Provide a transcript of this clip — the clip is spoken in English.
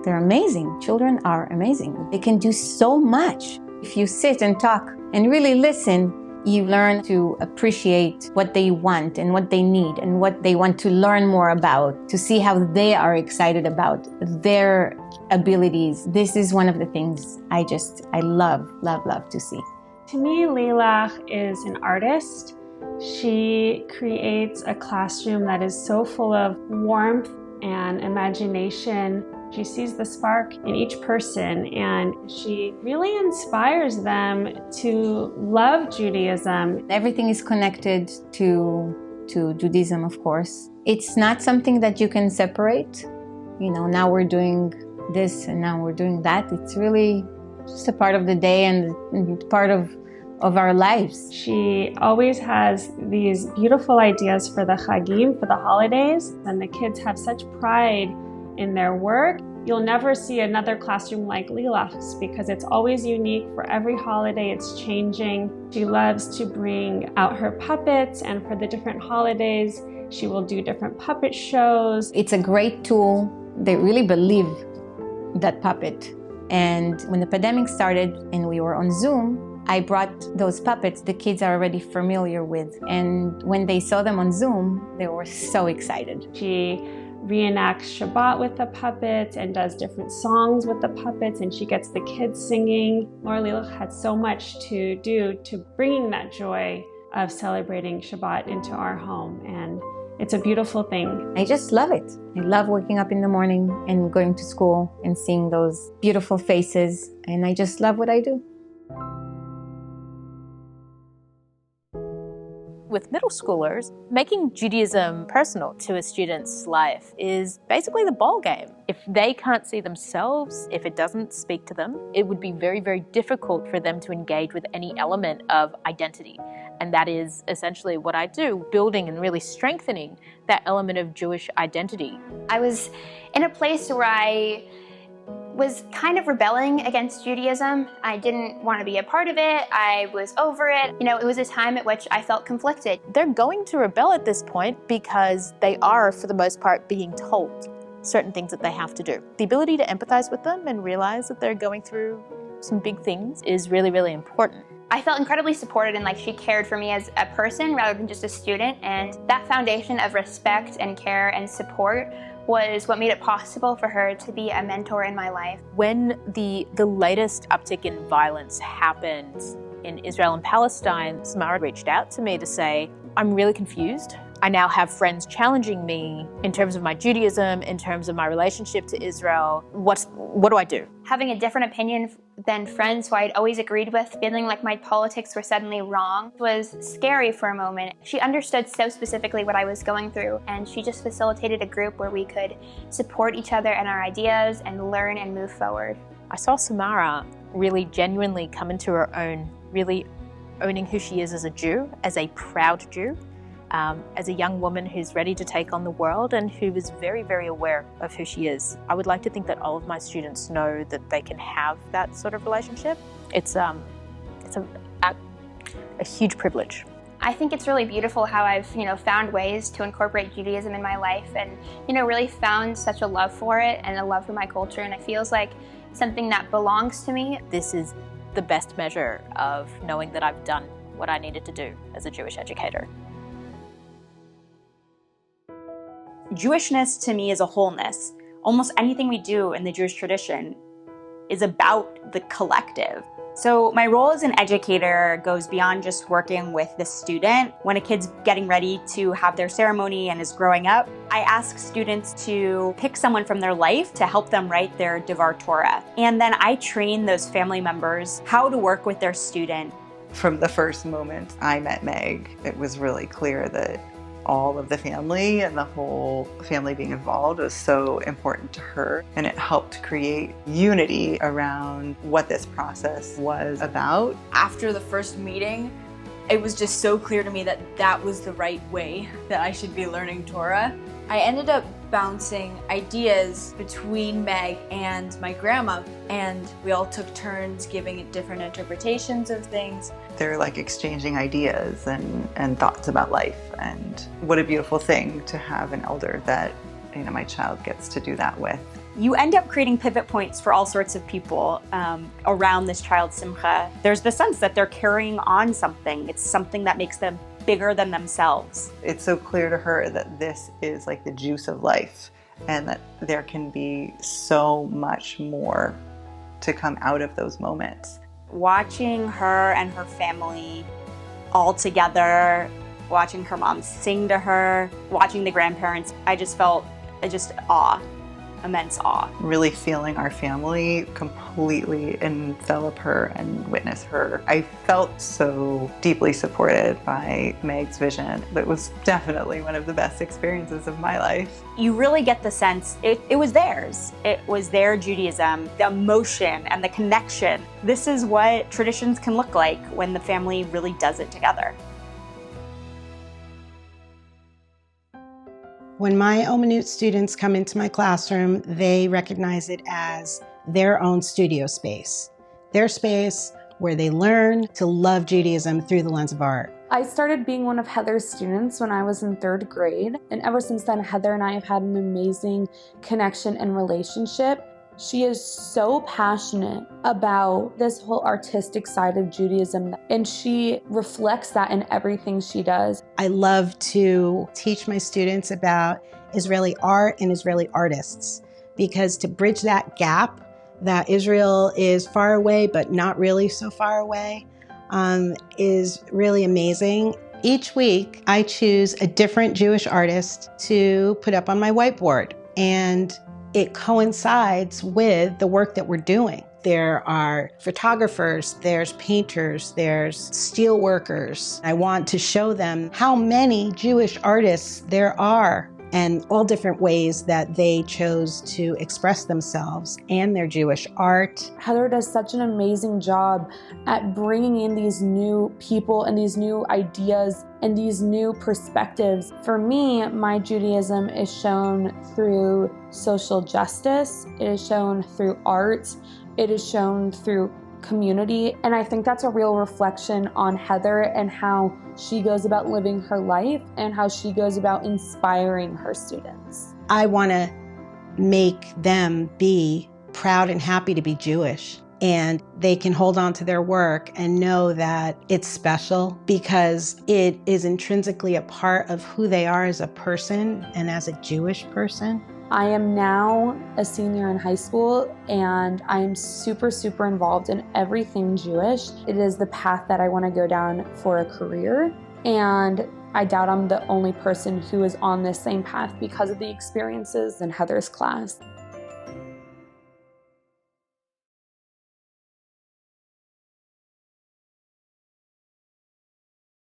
They're amazing. Children are amazing. They can do so much. If you sit and talk and really listen, you learn to appreciate what they want and what they need and what they want to learn more about, to see how they are excited about their abilities. This is one of the things I love to see. To me, Lilach is an artist. She creates a classroom that is so full of warmth and imagination. She sees the spark in each person, and she really inspires them to love Judaism. Everything is connected to Judaism, of course. It's not something that you can separate. Now we're doing this and now we're doing that. It's really just a part of the day and part of our lives. She always has these beautiful ideas for the Chagim, for the holidays, and the kids have such pride in their work. You'll never see another classroom like Lilach's because it's always unique. For every holiday, it's changing. She loves to bring out her puppets, and for the different holidays, she will do different puppet shows. It's a great tool. They really believe that puppet. And when the pandemic started and we were on Zoom, I brought those puppets the kids are already familiar with. And when they saw them on Zoom, they were so excited. She reenacts Shabbat with the puppets and does different songs with the puppets, and she gets the kids singing. Laura Lilach had so much to do to bringing that joy of celebrating Shabbat into our home, and it's a beautiful thing. I just love it. I love waking up in the morning and going to school and seeing those beautiful faces, and I just love what I do. With middle schoolers, making Judaism personal to a student's life is basically the ball game. If they can't see themselves, if it doesn't speak to them, it would be very, very difficult for them to engage with any element of identity. And that is essentially what I do, building and really strengthening that element of Jewish identity. I was in a place where I was kind of rebelling against Judaism. I didn't want to be a part of it. I was over it. It was a time at which I felt conflicted. They're going to rebel at this point because they are, for the most part, being told certain things that they have to do. The ability to empathize with them and realize that they're going through some big things is really, really important. I felt incredibly supported and like she cared for me as a person rather than just a student. And that foundation of respect and care and support was what made it possible for her to be a mentor in my life. When the latest uptick in violence happened in Israel and Palestine, Samara reached out to me to say, I'm really confused. I now have friends challenging me in terms of my Judaism, in terms of my relationship to Israel. What do I do? Having a different opinion than friends who I'd always agreed with, feeling like my politics were suddenly wrong, was scary for a moment. She understood so specifically what I was going through, and she just facilitated a group where we could support each other and our ideas and learn and move forward. I saw Samara really genuinely come into her own, really owning who she is as a Jew, as a proud Jew. As a young woman who's ready to take on the world and who is very, very aware of who she is. I would like to think that all of my students know that they can have that sort of relationship. It's a huge privilege. I think it's really beautiful how I've, found ways to incorporate Judaism in my life and, really found such a love for it and a love for my culture, and it feels like something that belongs to me. This is the best measure of knowing that I've done what I needed to do as a Jewish educator. Jewishness to me is a wholeness. Almost anything we do in the Jewish tradition is about the collective. So my role as an educator goes beyond just working with the student. When a kid's getting ready to have their ceremony and is growing up, I ask students to pick someone from their life to help them write their Devar Torah. And then I train those family members how to work with their student. From the first moment I met Meg, it was really clear that all of the family and the whole family being involved was so important to her, and it helped create unity around what this process was about. After the first meeting, it was just so clear to me that that was the right way that I should be learning Torah. I ended up bouncing ideas between Meg and my grandma, and we all took turns giving it different interpretations of things. They're like exchanging ideas and thoughts about life, and what a beautiful thing to have an elder that my child gets to do that with. You end up creating pivot points for all sorts of people around this child's simcha. There's the sense that they're carrying on something. It's something that makes them bigger than themselves. It's so clear to her that this is like the juice of life and that there can be so much more to come out of those moments. Watching her and her family all together, watching her mom sing to her, watching the grandparents, I just felt awe. Immense awe. Really feeling our family completely envelop her and witness her. I felt so deeply supported by Meg's vision. It was definitely one of the best experiences of my life. You really get the sense it was theirs. It was their Judaism, the emotion and the connection. This is what traditions can look like when the family really does it together. When my Omanut students come into my classroom, they recognize it as their own studio space, their space where they learn to love Judaism through the lens of art. I started being one of Heather's students when I was in 3rd grade, and ever since then, Heather and I have had an amazing connection and relationship. She is so passionate about this whole artistic side of Judaism, and she reflects that in everything she does. I love to teach my students about Israeli art and Israeli artists, because to bridge that gap that Israel is far away but not really so far away is really amazing. Each week I choose a different Jewish artist to put up on my whiteboard, and it coincides with the work that we're doing. There are photographers, there's painters, there's steel workers. I want to show them how many Jewish artists there are and all different ways that they chose to express themselves and their Jewish art. Heather does such an amazing job at bringing in these new people and these new ideas and these new perspectives. For me, my Judaism is shown through social justice, it is shown through art, it is shown through community, and I think that's a real reflection on Heather and how she goes about living her life and how she goes about inspiring her students. I want to make them be proud and happy to be Jewish, and they can hold on to their work and know that it's special because it is intrinsically a part of who they are as a person and as a Jewish person. I am now a senior in high school, and I'm super involved in everything Jewish. It is the path that I want to go down for a career, and I doubt I'm the only person who is on this same path because of the experiences in Heather's class.